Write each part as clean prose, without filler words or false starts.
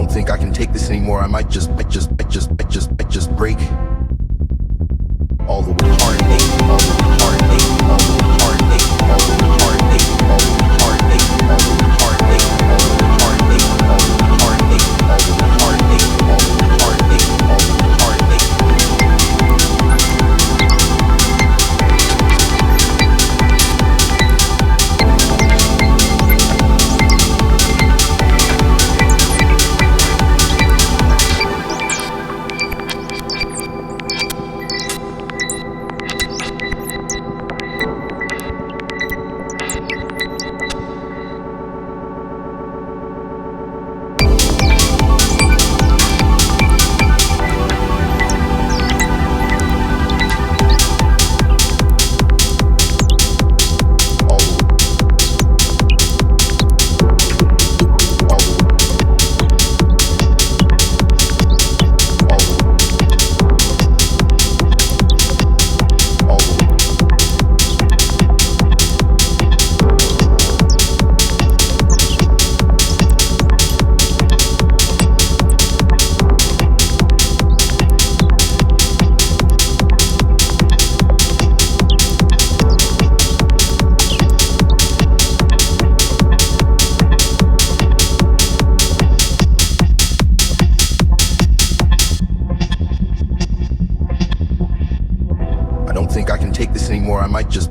don't think I can take this anymore. I might just break. All the heartache, all the heartache, all the heartache, all the heartache, all the heartache, all the heartache, all the heartache, all the heartache, all the heartache, all the heartache, all the heartache. I don't think I can take this anymore. I might just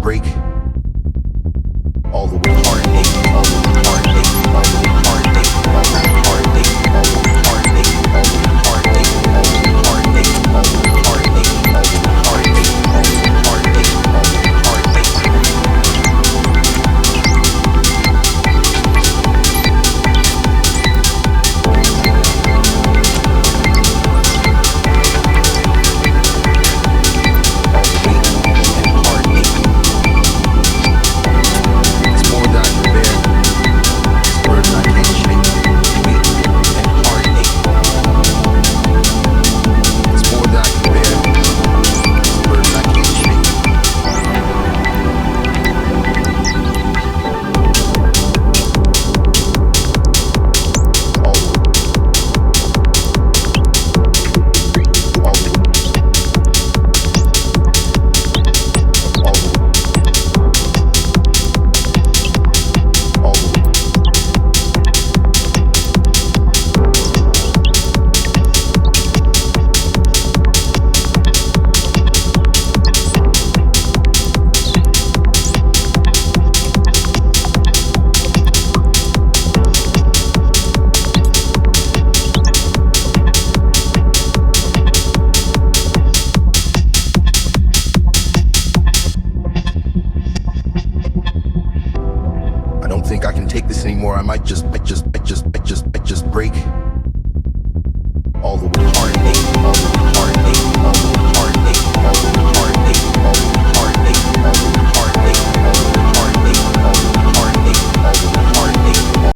break. All the heartache, all the heartache, all the heartache, all the heartache, all the heartache, all the heartache, all the heartache, all the heartache, all the heartache, all the heartache, all the heartache. I don't think I can take this anymore. I might just break. All the